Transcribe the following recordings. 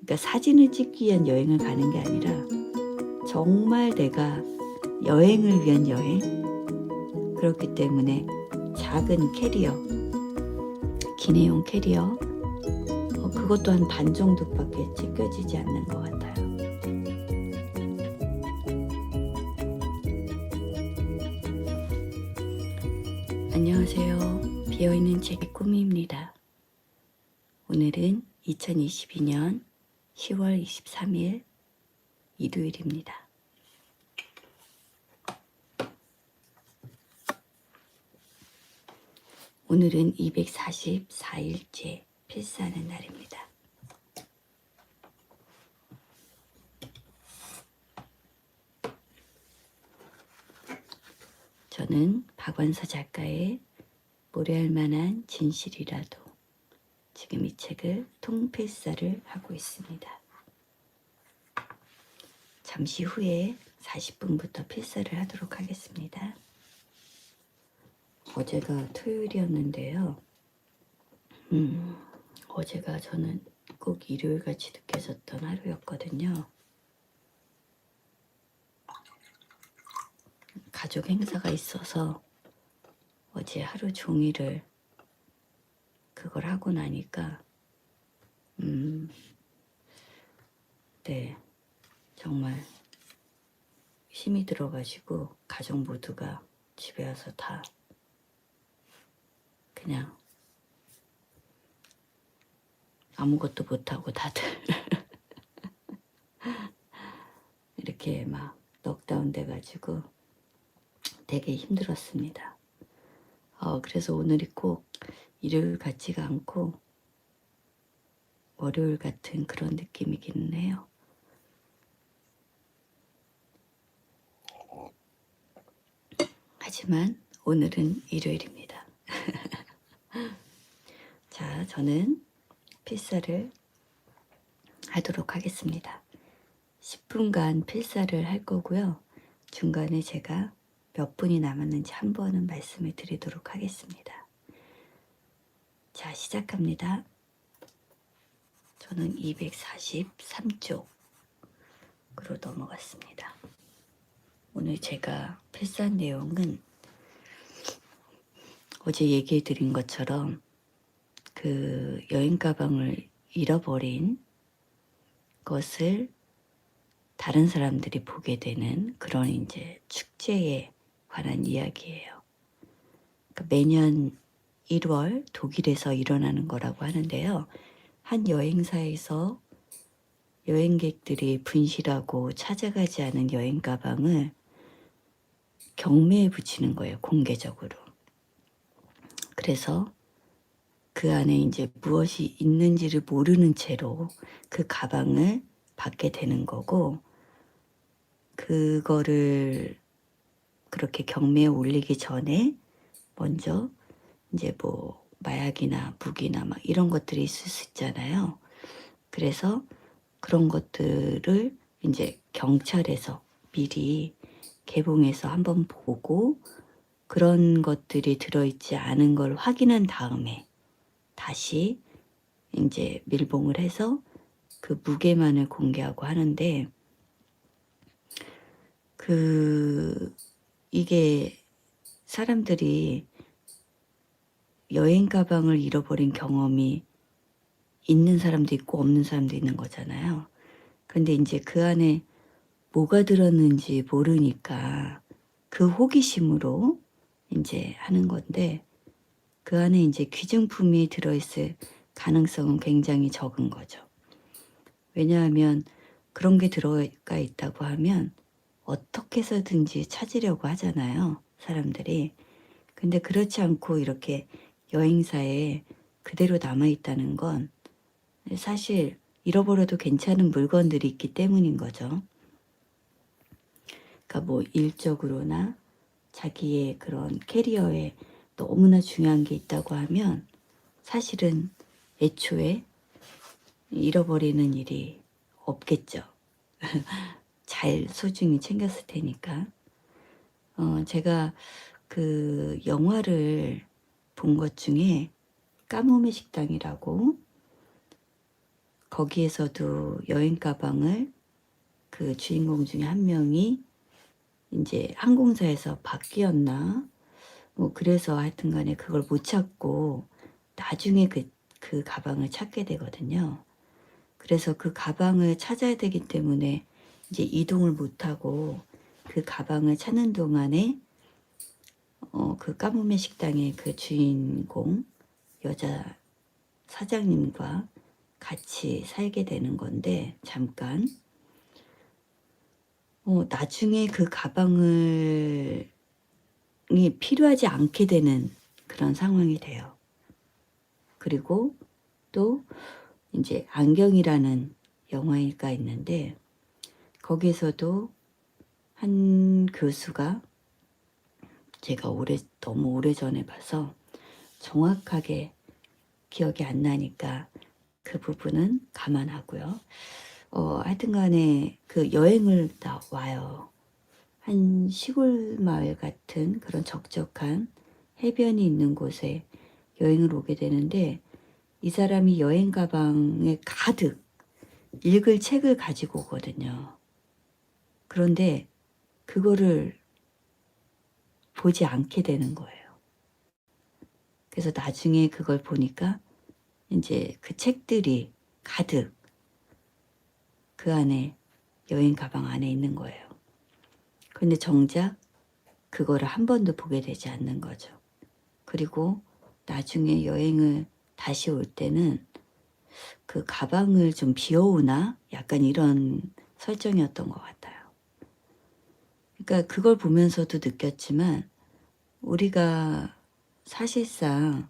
그러니까 사진을 찍기 위한 여행을 가는 게 아니라 정말 내가 여행을 위한 여행. 그렇기 때문에 작은 캐리어, 기내용 캐리어, 그것도 한 반 정도밖에 챙겨지지 않는 것 같아요. 안녕하세요. 비어있는 책의 꾸미입니다. 오늘은 2022년 10월 23일 일요일입니다. 오늘은 244일째 필사하는 날입니다. 저는 박완서 작가의 모래알 만한 진실이라도 지금 이 책을 통필사를 하고 있습니다. 잠시 후에 40분부터 필사를 하도록 하겠습니다. 어제가 토요일이었는데요. 어제가 저는 꼭 일요일같이 느껴졌던 하루였거든요. 가족 행사가 있어서 어제 하루 종일을 그걸 하고 나니까 네, 정말 힘이 들어가지고 가족 모두가 집에 와서 다 그냥 아무것도 못하고 다들 이렇게 막 넉다운 돼가지고 되게 힘들었습니다. 그래서 오늘이 꼭 일요일 같지가 않고 월요일 같은 그런 느낌이기는 해요. 하지만 오늘은 일요일입니다. 자, 저는 필사를 하도록 하겠습니다. 10분간 필사를 할 거고요. 중간에 제가 몇 분이 남았는지 한 번은 말씀을 드리도록 하겠습니다. 자, 시작합니다. 저는 243쪽으로 넘어갔습니다. 오늘 제가 필사한 내용은 어제 얘기해 드린 것처럼 그 여행 가방을 잃어버린 것을 다른 사람들이 보게 되는 그런 이제 축제에 관한 이야기예요. 그러니까 매년 1월 독일에서 일어나는 거라고 하는데요. 한 여행사에서 여행객들이 분실하고 찾아가지 않은 여행 가방을 경매에 붙이는 거예요, 공개적으로. 그래서 그 안에 이제 무엇이 있는지를 모르는 채로 그 가방을 받게 되는 거고, 그거를 그렇게 경매에 올리기 전에 먼저 이제 뭐 마약이나 무기나 막 이런 것들이 있을 수 있잖아요. 그래서 그런 것들을 이제 경찰에서 미리 개봉해서 한번 보고 그런 것들이 들어있지 않은 걸 확인한 다음에 다시 이제 밀봉을 해서 그 무게만을 공개하고 하는데, 이게 사람들이 여행 가방을 잃어버린 경험이 있는 사람도 있고 없는 사람도 있는 거잖아요. 근데 이제 그 안에 뭐가 들었는지 모르니까 그 호기심으로 이제 하는 건데, 그 안에 이제 귀중품이 들어있을 가능성은 굉장히 적은 거죠. 왜냐하면 그런 게 들어가 있다고 하면 어떻게 해서든지 찾으려고 하잖아요, 사람들이. 근데 그렇지 않고 이렇게 여행사에 그대로 남아있다는 건 사실 잃어버려도 괜찮은 물건들이 있기 때문인 거죠. 그러니까 뭐 일적으로나 자기의 그런 캐리어에 너무나 중요한 게 있다고 하면 사실은 애초에 잃어버리는 일이 없겠죠. 잘 소중히 챙겼을 테니까. 제가 그 영화를 본 것 중에 까모메 식당이라고, 거기에서도 여행 가방을 그 주인공 중에 한 명이 이제 항공사에서 바뀌었나 뭐 그래서 하여튼 간에 그걸 못 찾고 나중에 그 가방을 찾게 되거든요. 그래서 그 가방을 찾아야 되기 때문에 이제 이동을 못하고 그 가방을 찾는 동안에 그 까무메 식당의 그 주인공 여자 사장님과 같이 살게 되는 건데 잠깐 나중에 그 가방을 이 필요하지 않게 되는 그런 상황이 돼요. 그리고 또 이제 안경이라는 영화가 있는데 거기에서도 한 교수가 제가 너무 오래전에 봐서 정확하게 기억이 안 나니까 그 부분은 감안하고요. 하여튼 간에 그 여행을 다 와요. 한 시골 마을 같은 그런 적적한 해변이 있는 곳에 여행을 오게 되는데 이 사람이 여행 가방에 가득 읽을 책을 가지고 오거든요. 그런데 그거를 보지 않게 되는 거예요. 그래서 나중에 그걸 보니까 이제 그 책들이 가득 그 안에 여행 가방 안에 있는 거예요. 근데 정작 그거를 한 번도 보게 되지 않는 거죠. 그리고 나중에 여행을 다시 올 때는 그 가방을 좀 비워오나? 약간 이런 설정이었던 것 같아요. 그러니까 그걸 보면서도 느꼈지만 우리가 사실상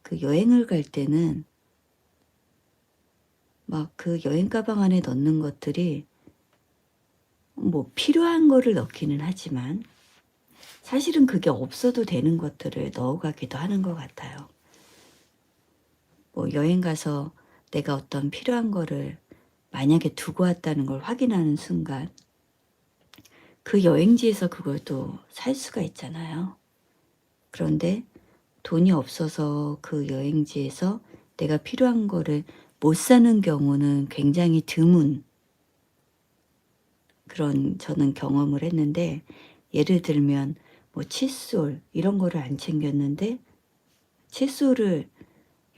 그 여행을 갈 때는 막 그 여행 가방 안에 넣는 것들이 뭐 필요한 거를 넣기는 하지만 사실은 그게 없어도 되는 것들을 넣어가기도 하는 것 같아요. 뭐 여행 가서 내가 어떤 필요한 거를 만약에 두고 왔다는 걸 확인하는 순간 그 여행지에서 그걸 또 살 수가 있잖아요. 그런데 돈이 없어서 그 여행지에서 내가 필요한 거를 못 사는 경우는 굉장히 드문 그런 저는 경험을 했는데 예를 들면 뭐 칫솔 이런 거를 안 챙겼는데 칫솔을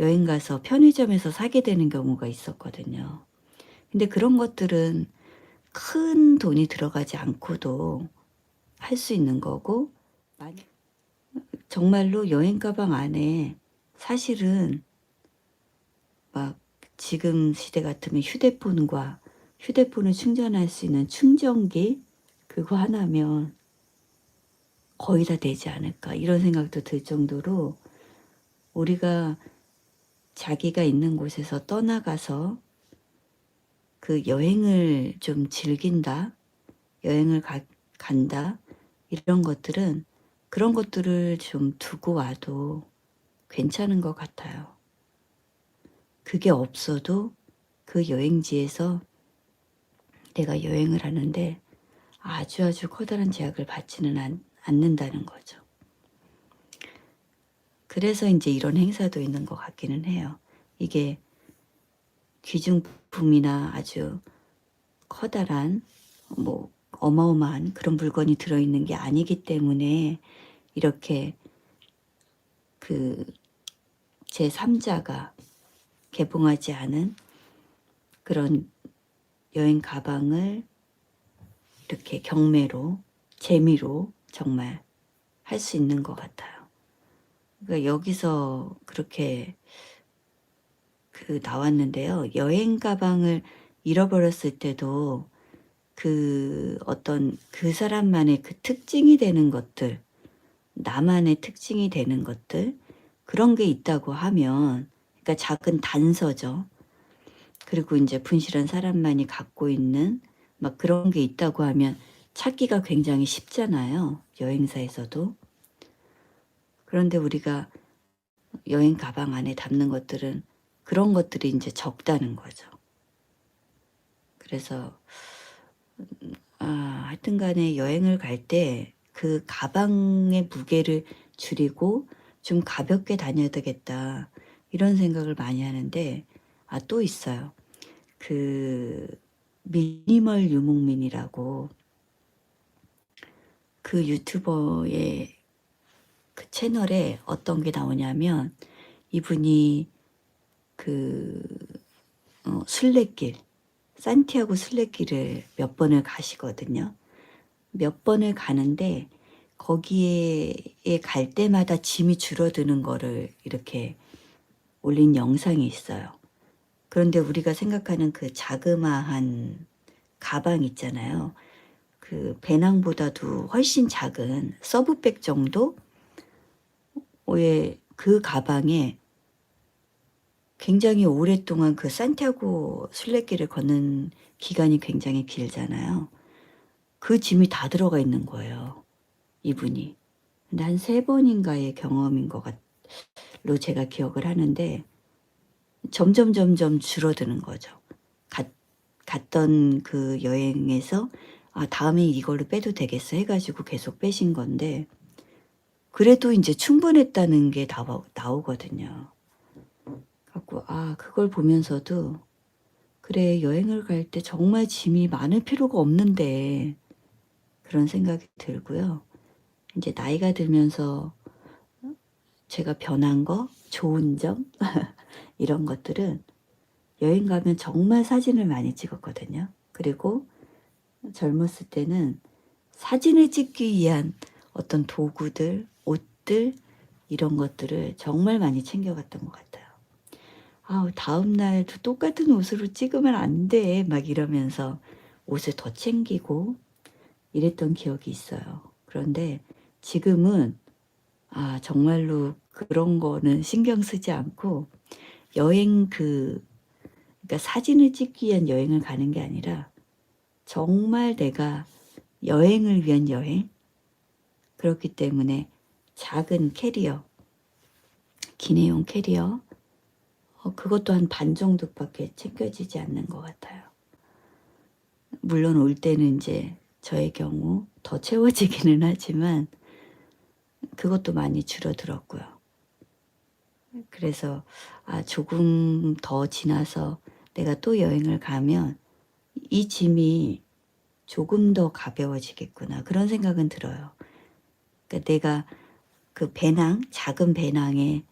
여행 가서 편의점에서 사게 되는 경우가 있었거든요. 근데 그런 것들은 큰 돈이 들어가지 않고도 할 수 있는 거고 정말로 여행 가방 안에 사실은 막 지금 시대 같으면 휴대폰을 충전할 수 있는 충전기 그거 하나면 거의 다 되지 않을까 이런 생각도 들 정도로 우리가 자기가 있는 곳에서 떠나가서 그 여행을 좀 즐긴다, 여행을 간다 이런 것들은 그런 것들을 좀 두고 와도 괜찮은 것 같아요. 그게 없어도 그 여행지에서 내가 여행을 하는데 아주 커다란 제약을 받지는 않는다는 거죠. 그래서 이제 이런 행사도 있는 것 같기는 해요. 이게 귀중품이나 아주 커다란 뭐 어마어마한 그런 물건이 들어있는 게 아니기 때문에 이렇게 그 제3자가 개봉하지 않은 그런 여행 가방을 이렇게 경매로 재미로 정말 할 수 있는 것 같아요. 그러니까 여기서 그렇게 나왔는데요. 여행 가방을 잃어버렸을 때도 그 어떤 그 사람만의 그 특징이 되는 것들, 나만의 특징이 되는 것들, 그런 게 있다고 하면, 그러니까 작은 단서죠. 그리고 이제 분실한 사람만이 갖고 있는 막 그런 게 있다고 하면 찾기가 굉장히 쉽잖아요. 여행사에서도. 그런데 우리가 여행 가방 안에 담는 것들은 그런 것들이 이제 적다는 거죠. 그래서 하여튼 간에 여행을 갈 때 그 가방의 무게를 줄이고 좀 가볍게 다녀야 되겠다 이런 생각을 많이 하는데 또 있어요. 미니멀 유목민이라고 그 유튜버의 그 채널에 어떤 게 나오냐면 이분이 순례길, 산티아고 순례길을 몇 번을 가시거든요. 몇 번을 가는데 거기에 갈 때마다 짐이 줄어드는 거를 이렇게 올린 영상이 있어요. 그런데 우리가 생각하는 그 자그마한 가방 있잖아요. 그 배낭보다도 훨씬 작은 서브백 정도의 그 가방에 굉장히 오랫동안 그 산티아고 순례길을 걷는 기간이 굉장히 길잖아요. 그 짐이 다 들어가 있는 거예요. 이분이. 근데 한 3번인가의 경험인 것 같로 제가 기억을 하는데 점점 줄어드는 거죠. 갔던 그 여행에서 다음에 이걸로 빼도 되겠어 해가지고 계속 빼신 건데 그래도 이제 충분했다는 게 나오거든요. 갖고 그걸 보면서도 그래, 여행을 갈 때 정말 짐이 많을 필요가 없는데 그런 생각이 들고요. 이제 나이가 들면서 제가 변한 거, 좋은 점 이런 것들은 여행 가면 정말 사진을 많이 찍었거든요. 그리고 젊었을 때는 사진을 찍기 위한 어떤 도구들, 옷들 이런 것들을 정말 많이 챙겨갔던 것 같아요. 다음 날도 똑같은 옷으로 찍으면 안 돼. 막 이러면서 옷을 더 챙기고 이랬던 기억이 있어요. 그런데 지금은 정말로 그런 거는 신경 쓰지 않고 여행 그러니까 사진을 찍기 위한 여행을 가는 게 아니라 정말 내가 여행을 위한 여행. 그렇기 때문에 작은 캐리어, 기내용 캐리어 그것도 한 반 정도밖에 챙겨지지 않는 것 같아요. 물론 올 때는 이제 저의 경우 더 채워지기는 하지만 그것도 많이 줄어들었고요. 그래서 조금 더 지나서 내가 또 여행을 가면 이 짐이 조금 더 가벼워지겠구나 그런 생각은 들어요. 그러니까 내가 그 작은 배낭에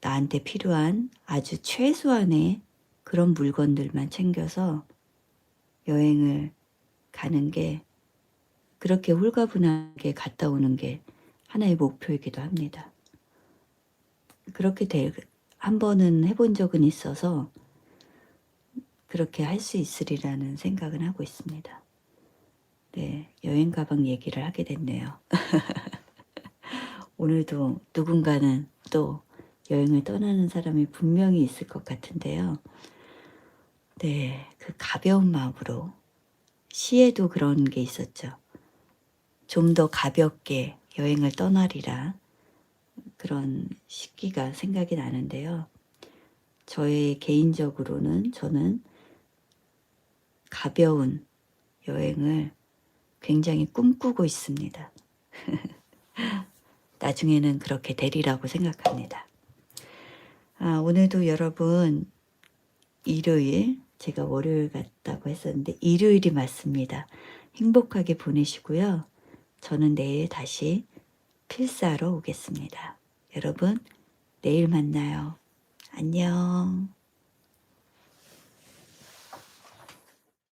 나한테 필요한 아주 최소한의 그런 물건들만 챙겨서 여행을 가는 게 그렇게 홀가분하게 갔다 오는 게 하나의 목표이기도 합니다. 그렇게 한 번은 해본 적은 있어서 그렇게 할 수 있으리라는 생각은 하고 있습니다. 네, 여행 가방 얘기를 하게 됐네요. 오늘도 누군가는 또 여행을 떠나는 사람이 분명히 있을 것 같은데요. 네, 그 가벼운 마음으로 시에도 그런 게 있었죠. 좀 더 가볍게 여행을 떠나리라 그런 시기가 생각이 나는데요. 저의 개인적으로는 저는 가벼운 여행을 굉장히 꿈꾸고 있습니다. 나중에는 그렇게 되리라고 생각합니다. 오늘도 여러분 일요일, 제가 월요일 같다고 했었는데 일요일이 맞습니다. 행복하게 보내시고요. 저는 내일 다시 필사하러 오겠습니다. 여러분 내일 만나요. 안녕.